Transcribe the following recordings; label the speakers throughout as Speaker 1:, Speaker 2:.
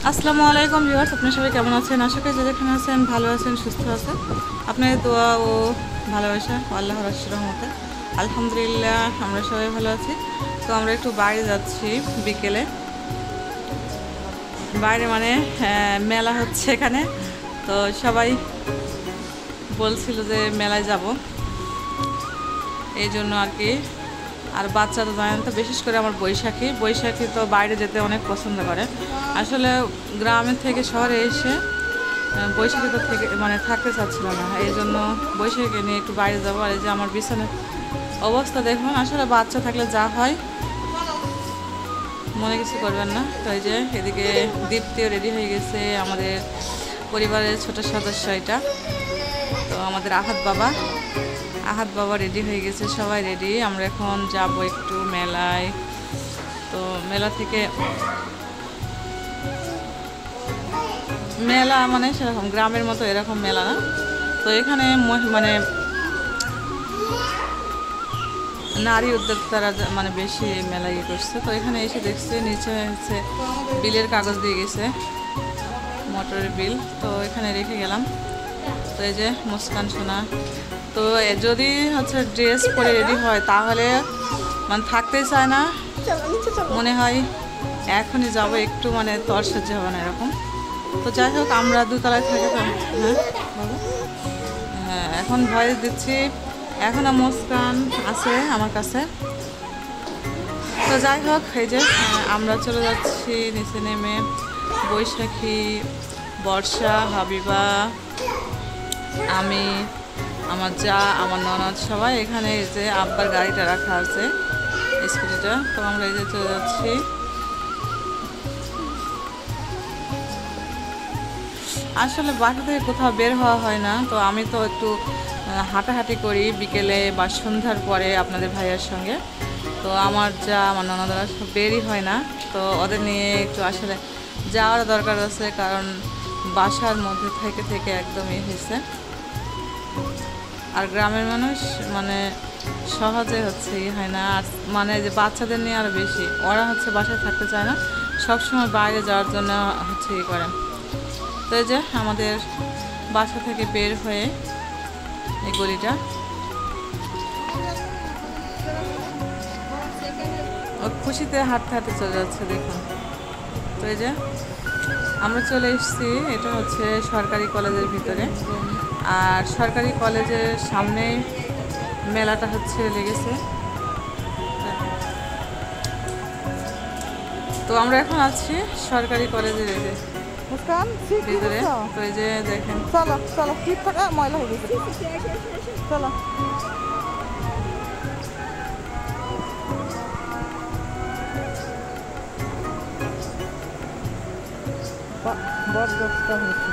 Speaker 1: আসসালামু আলাইকুম ভিউয়ার্স, আপনারা সবাই কেমন আছেন? আশা করি যেখানে আছেন ভালো আছেন, সুস্থ আছেন। আপনাদের দোয়া ও ভালোবাসা আল্লাহর রহমতে আলহামদুলিল্লাহ আমরা সবাই ভালো আছি। তো আমরা একটু বাইরে যাচ্ছি বিকেলে। বাইরে মানে মেলা হচ্ছে এখানে, তো সবাই বলছিল যে মেলায় যাব, এই জন্য আর কি। আর বাচ্চা তো জানেন তো, বিশেষ করে আমার বৈশাখী তো বাইরে যেতে অনেক পছন্দ করে। আসলে গ্রামের থেকে শহরে এসে বৈশাখী তো থেকে মানে থাকতে চাচ্ছিল না, এই জন্য বৈশাখী নিয়ে একটু বাইরে যাবো। আর এই যে আমার বিছানার অবস্থা দেখুন, আসলে বাচ্চা থাকলে যা হয় মনে কিছু করবেন না। তো এই যে এদিকে দীপ্তিও রেডি হয়ে গেছে, আমাদের পরিবারের ছোট সদস্য এটা। তো আমাদের আহাদ বাবা রেডি হয়ে গেছে, সবাই রেডি। আমরা এখন যাব একটু মেলায়। তো মেলা থেকে মেলা মানে সেরকম গ্রামের মতো এরকম মেলা না, তো এখানে মানে নারী উদ্যোক্তারা মানে বেশি মেলা ইয়ে করছে। তো এখানে এসে দেখছে নিচে হচ্ছে বিলের কাগজ দিয়ে গেছে, মোটরের বিল। তো এখানে রেখে গেলাম। তো এই যে মুস্কান সোনা, তো যদি হচ্ছে ড্রেস পরে রেডি হয় তাহলে মানে থাকতেই চায় না, মনে হয় এখনই যাব, একটু মানে তর সহ্য হবে না এরকম। তো যাই হোক, আমরা দুতলায় থাকি তো। হ্যাঁ, এখন ভয় দিচ্ছি, এখনও মুস্কান আছে আমার কাছে। তো যাই হোক, এই যে আমরা চলে যাচ্ছি নিচে নেমে। বৈশাখী, বর্ষা, হাবিবা, আমি, আমার যা, আমার ননদ সবাই এখানে। এই যে আব্বার গাড়িটা রাখা আছে, স্কুটিটা। তো আমরা এই যে চলে যাচ্ছি। আসলে বাসা থেকে কোথাও বের হওয়া হয় না, তো আমি তো একটু হাঁটাহাঁটি করি বিকেলে বা সন্ধ্যার পরে আপনাদের ভাইয়ার সঙ্গে। তো আমার যা, আমার ননদরা সব বেরই হয় না, তো ওদের নিয়ে একটু আসলে যাওয়ার দরকার আছে, কারণ বাসার মধ্যে থেকে থেকে একদমই হয়েছে। আর গ্রামের মানুষ মানে সহজে হচ্ছে হয় না, আর মানে যে বাচ্চাদের নিয়ে আরও বেশি, ওরা হচ্ছে বাসায় থাকতে চায় না, সবসময় বাইরে যাওয়ার জন্য হচ্ছে ই করে। তো এই যে আমাদের বাসা থেকে বের হয়ে এই গলিটা, খুশিতে হাঁটতে হাঁটতে চলে যাচ্ছে দেখুন। তো এই যে আমরা চলে এসেছি, এটা হচ্ছে সরকারি কলেজের ভিতরে। আর সরকারি কলেজের সামনে মেলাটা হচ্ছে লেগেছে। তো আমরা এখন আছি সরকারি কলেজের এই যে ভিতরে। তো এই যে দেখেন,
Speaker 2: চলো চলো, ঠিক থাকা ময়লা হয়ে গেছে, চলো। বড় দশটা হয়েছে।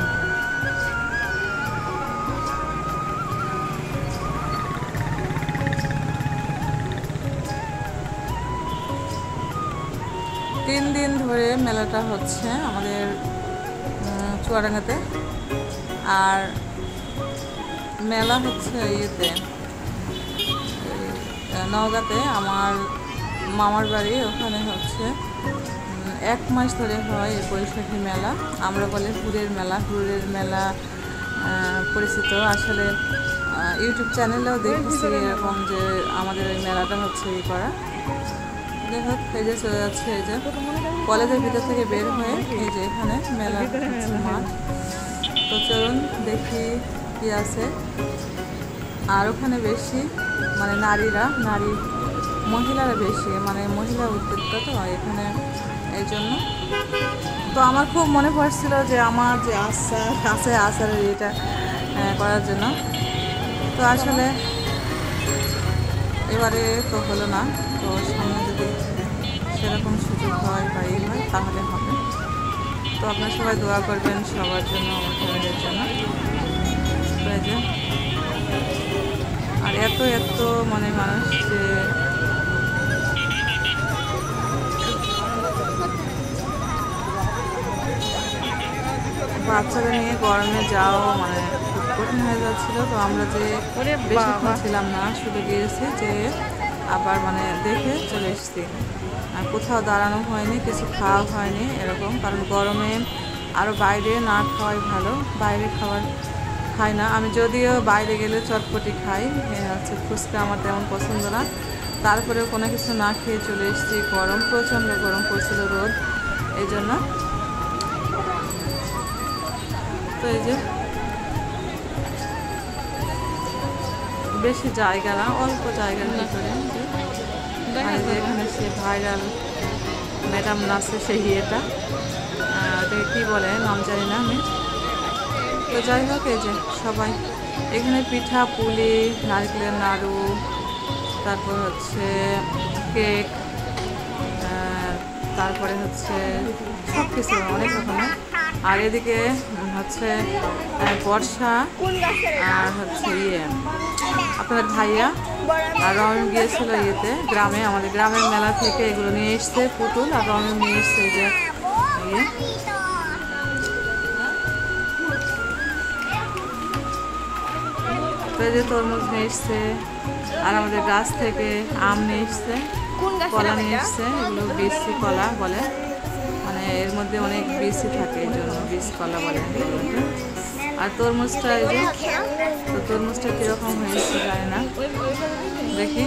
Speaker 1: তিন দিন ধরে মেলাটা হচ্ছে আমাদের চুয়াডাঙ্গাতে। আর মেলা হচ্ছে ইয়েতে নওগাঁতে, আমার মামার বাড়ি ওখানে হচ্ছে 1 মাস ধরে হয় এই বৈশাখী মেলা। আমরা বলে হুরের মেলা পরিচিত। আসলে ইউটিউব চ্যানেলেও দেখেছি এরকম যে আমাদের ওই মেলাটা হচ্ছে ই করা। যাই হোক, এই যে চলে যাচ্ছে এই যে কলেজের ভিতর থেকে বের হয়ে এই যে এখানে মেলা মাঠ। তো চলুন দেখি কি আছে। আর ওখানে বেশি মানে মহিলারা বেশি, মানে মহিলা উদ্যোক্তা তো এখানে, এই জন্য। তো আমার খুব মনে পড়ছিল যে আমার যে আচারের এটা করার জন্য। তো আসলে এবারে তো হলো না, তো সামনে যদি সেরকম সুযোগ হয় বা ই হয় তাহলে হবে। তো আপনারা সবাই দোয়া করবেন সবার জন্য, আমার ফ্যামিলির জন্য। আর এত মানে মানুষ যে বাচ্চাদের নিয়ে গরমে যাও মানে খুব কঠিন হয়ে যাচ্ছিলো। তো আমরা যে বেশিক্ষণ ছিলাম না, শুধু গিয়েছি যে আবার মানে দেখে চলে এসেছি। কোথাও দাঁড়ানো হয়নি, কিছু খাওয়া হয়নি এরকম, কারণ গরমে আরও বাইরে না খাওয়াই ভালো। বাইরে খাবার খাই না আমি, যদিও বাইরে গেলে চটপটি খাই, হচ্ছে ফুচকা আমার তেমন পছন্দ না। তারপরে কোনো কিছু না খেয়ে চলে এসেছি, গরম প্রচণ্ড গরম পড়ছিল, রোদ, এই জন্য। তো এই যে বেশি জায়গা না, অল্প জায়গার ভিতরে, আর যে এখানে সে ভাইরাল ম্যাডাম নাচে সেই এটা, ওটাকে কী বলে নাম জানি না আমি। তো যাই হোক, এই যে সবাই এখানে পিঠা পুলি, নারকেলের নাড়ু, তারপর হচ্ছে কেক, তারপরে হচ্ছে সব কিছু অনেক রকমের। আর এদিকে হচ্ছে বর্ষা আর হচ্ছে আপনাদের ভাইয়া আর রমিম গিয়েছিল ইয়েতে গ্রামে, আমাদের গ্রামের মেলা থেকে এগুলো নিয়ে এসছে, পুতুল, আর রমিম নিয়ে এসছে এই যে ইয়ে। তো এই যে তরমুজ নিয়ে এসছে, আর আমাদের গাছ থেকে আম নিয়ে এসছে, কলা নিয়ে এসছে, এগুলো বিচি কলা বলে, মানে এর মধ্যে অনেক বিচি থাকে, এই জন্য বীজ কলা বলে। আর তরমুজটা এই যে, তো তরমুজটা কীরকম হয়েছে জানি না, দেখি।